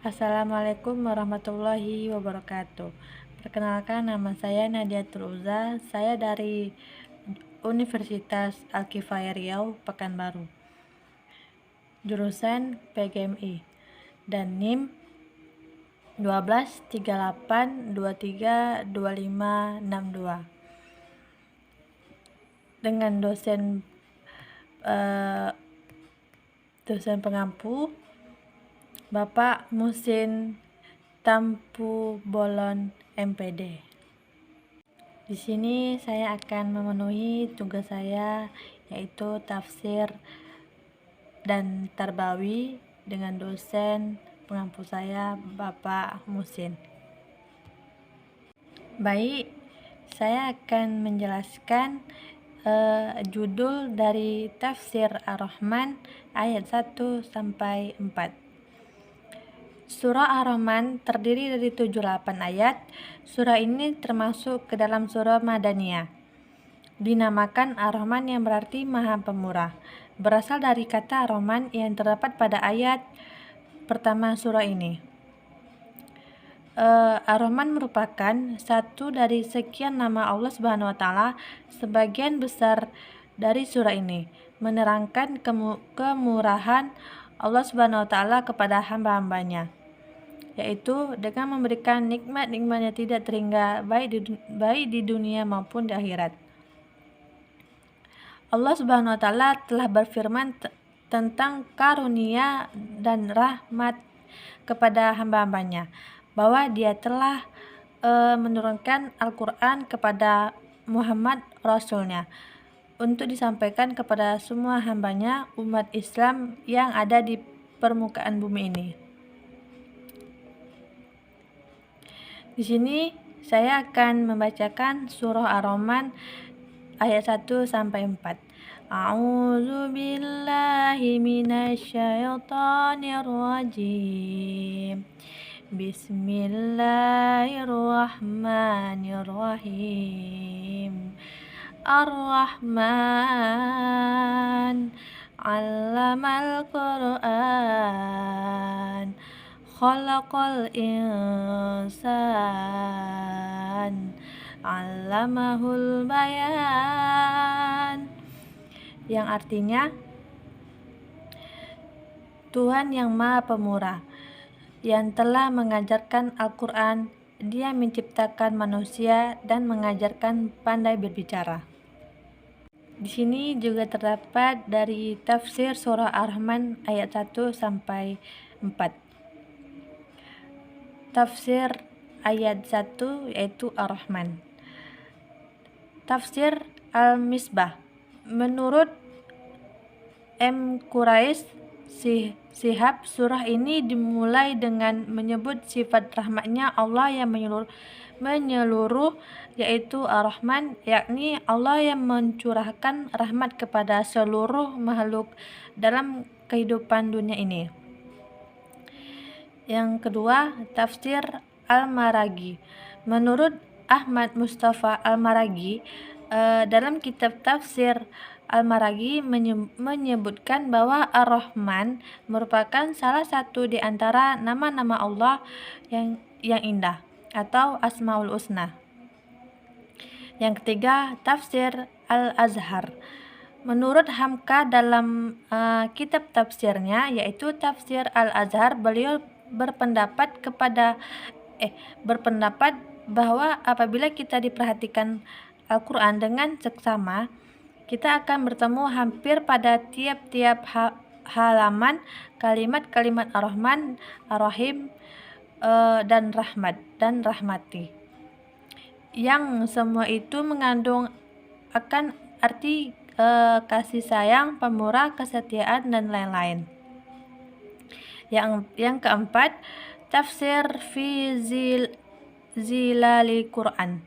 Assalamualaikum warahmatullahi wabarakatuh. Perkenalkan, nama saya Nadiatul Uza. Saya dari Universitas Al-Kifayah Riau, Pekanbaru. Jurusan PGMI dan NIM 1238232562. Dengan dosen pengampu Bapak Musin Tampu Bolon MPD. Di sini saya akan memenuhi tugas saya, yaitu tafsir dan tarbawi dengan dosen pengampu saya, Bapak Musin. Baik, saya akan menjelaskan judul dari tafsir Ar-Rahman ayat 1 sampai 4. Surah Ar-Rahman terdiri dari 78 ayat. Surah ini termasuk ke dalam surah Madaniyah. Dinamakan Ar-Rahman yang berarti Maha Pemurah. Berasal dari kata Ar-Rahman yang terdapat pada ayat pertama surah ini. Ar-Rahman merupakan satu dari sekian nama Allah Subhanahu wa taala. Sebagian besar dari surah ini menerangkan kemurahan Allah Subhanahu wa taala kepada hamba-hambanya, yaitu dengan memberikan nikmat-nikmat yang tidak terhingga baik di dunia maupun di akhirat. Allah Subhanahu wa taala telah berfirman tentang karunia dan rahmat kepada hamba-hambanya, bahwa Dia telah menurunkan Al-Quran kepada Muhammad Rasulnya untuk disampaikan kepada semua hambanya umat Islam yang ada di permukaan bumi ini. Di sini saya akan membacakan surah Ar-Rahman ayat 1 sampai 4. A'udzu billahi minasyaitonir rajim. Bismillahirrahmanirrahim. Ar-Rahman 'allamal Qur'an, khalaqal insan, 'allamahul bayan. Yang artinya, Tuhan yang Maha Pemurah, yang telah mengajarkan Al-Quran. Dia menciptakan manusia dan mengajarkan pandai berbicara. Di sini juga terdapat dari tafsir surah Ar-Rahman ayat 1 sampai 4. Tafsir ayat 1 yaitu Ar-Rahman. Tafsir Al-Misbah. Menurut M. Quraisy Shihab, surah ini dimulai dengan menyebut sifat rahmatnya Allah yang menyeluruh, yaitu Ar-Rahman, yakni Allah yang mencurahkan rahmat kepada seluruh makhluk dalam kehidupan dunia ini. Yang kedua, tafsir Al-Maraghi. Menurut Ahmad Mustafa Al-Maraghi, dalam kitab tafsir Al-Maraghi menyebutkan bahwa Ar-Rahman merupakan salah satu di antara nama-nama Allah yang indah atau Asmaul Husna. Yang ketiga, tafsir Al-Azhar. Menurut Hamka dalam kitab tafsirnya, yaitu tafsir Al-Azhar, beliau berpendapat bahwa apabila kita diperhatikan Al-Quran dengan seksama, kita akan bertemu hampir pada tiap-tiap halaman kalimat-kalimat Ar-Rahman, Ar-Rahim, dan Rahmat dan Rahmati, yang semua itu mengandung akan arti kasih sayang, pemurah, kesetiaan, dan lain-lain. Yang keempat, tafsir fi Zilalil Quran.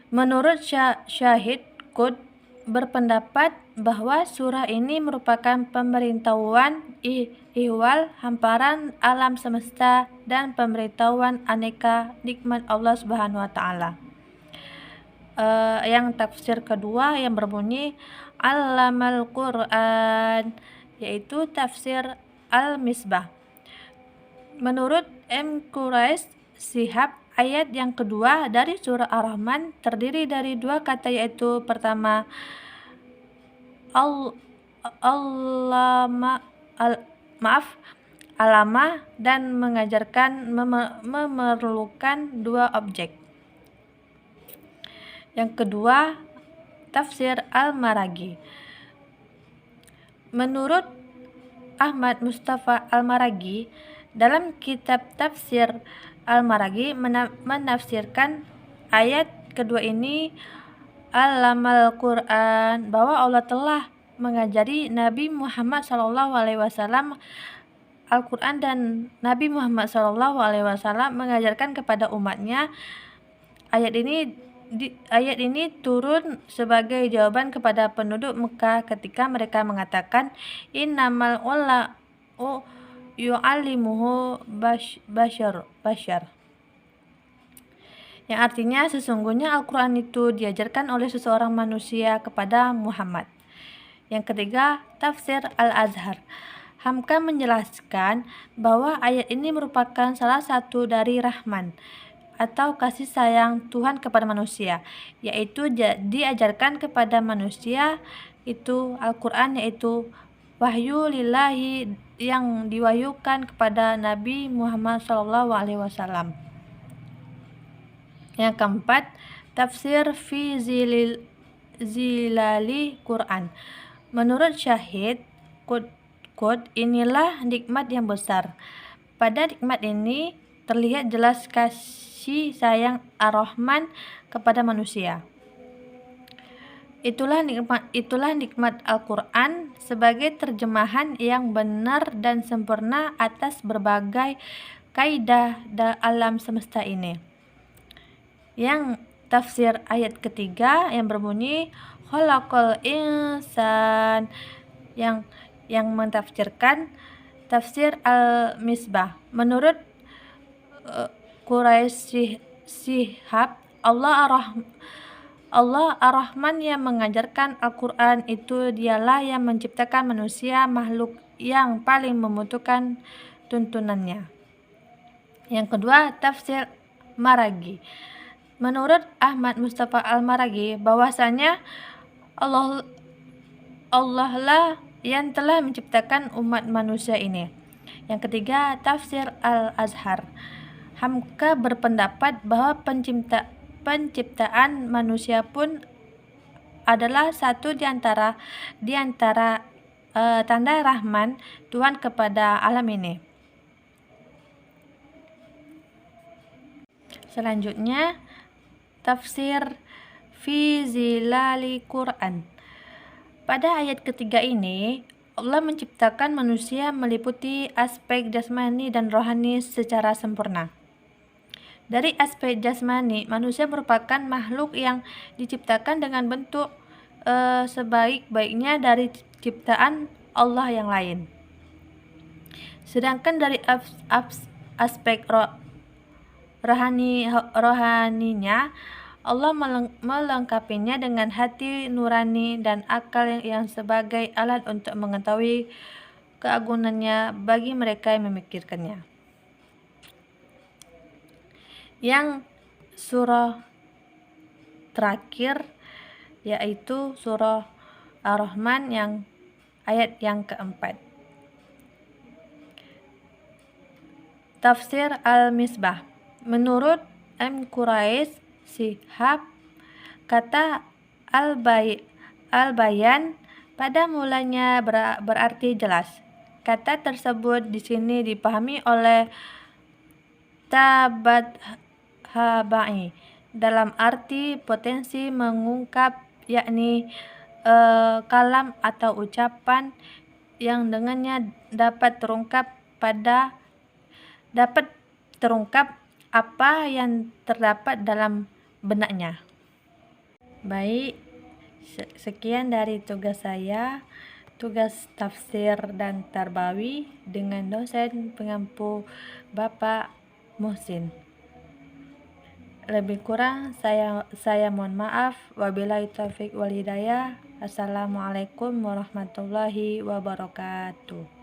Menurut Syahid Qutb berpendapat bahwa surah ini merupakan pemberitahuan ihwal hamparan alam semesta dan pemberitahuan aneka nikmat Allah Subhanahu wa taala. Yang tafsir kedua yang berbunyi Allamal Qur'an, yaitu tafsir Al-Misbah. Menurut M. Quraish Shihab, ayat yang kedua dari surah Ar-Rahman terdiri dari dua kata, yaitu pertama allama alama dan mengajarkan memerlukan dua objek. Yang kedua, tafsir Al-Maraghi. Menurut Ahmad Mustafa Al-Maraghi, dalam kitab tafsir Al-Maraghi menafsirkan ayat kedua ini Alamal Quran, bahwa Allah telah mengajari Nabi Muhammad SAW Al-Quran, dan Nabi Muhammad SAW mengajarkan kepada umatnya. Ayat ini turun sebagai jawaban kepada penduduk Mekah ketika mereka mengatakan innamal ula'u yu'allimuhu bashar, yang artinya sesungguhnya Al-Quran itu diajarkan oleh seseorang manusia kepada Muhammad. Yang ketiga, tafsir Al-Azhar. Hamka menjelaskan bahwa ayat ini merupakan salah satu dari rahman atau kasih sayang Tuhan kepada manusia, yaitu diajarkan kepada manusia itu Al-Quran, yaitu wahyu lillahi yang diwahyukan kepada Nabi Muhammad SAW. Yang keempat, tafsir fi zilali Quran. Menurut Syahid Qud, inilah nikmat yang besar. Pada nikmat ini terlihat jelas kasih sayang Ar-Rahman kepada manusia. Itulah nikmat Al-Quran sebagai terjemahan yang benar dan sempurna atas berbagai kaidah alam semesta ini. Yang tafsir ayat ketiga yang berbunyi khalaqal insan, yang mentafsirkan tafsir Al-Misbah. Menurut Quraish Shihab, Allah Ar-Rahman yang mengajarkan Al-Quran itu dialah yang menciptakan manusia, makhluk yang paling membutuhkan tuntunannya. Yang kedua, tafsir Maraghi. Menurut Ahmad Mustafa Al-Maraghi, bahwasanya Allah lah yang telah menciptakan umat manusia ini. Yang ketiga, tafsir Al-Azhar. Hamka berpendapat bahwa penciptaan manusia pun adalah satu di antara tanda rahman Tuhan kepada alam ini. Selanjutnya, tafsir fi zilali Quran. Pada ayat ketiga ini, Allah menciptakan manusia meliputi aspek jasmani dan rohani secara sempurna. Dari aspek jasmani, manusia merupakan makhluk yang diciptakan dengan bentuk sebaik-baiknya dari ciptaan Allah yang lain. Sedangkan dari aspek rohaninya, Allah melengkapinya dengan hati nurani dan akal yang sebagai alat untuk mengetahui keagungannya bagi mereka yang memikirkannya. Yang surah terakhir yaitu surah Ar-Rahman yang ayat yang keempat. Tafsir Al-Misbah. Menurut M. Quraish Shihab, kata al-bayan pada mulanya berarti jelas. Kata tersebut di sini dipahami oleh tabat-habai dalam arti potensi mengungkap, yakni kalam atau ucapan yang dengannya dapat terungkap apa yang terdapat dalam benaknya. Baik, sekian dari tugas saya, tugas tafsir dan tarbawi dengan dosen pengampu Bapak Muhsin. Lebih kurang saya mohon maaf. Wabillahi taufik wal hidayah. Assalamualaikum warahmatullahi wabarakatuh.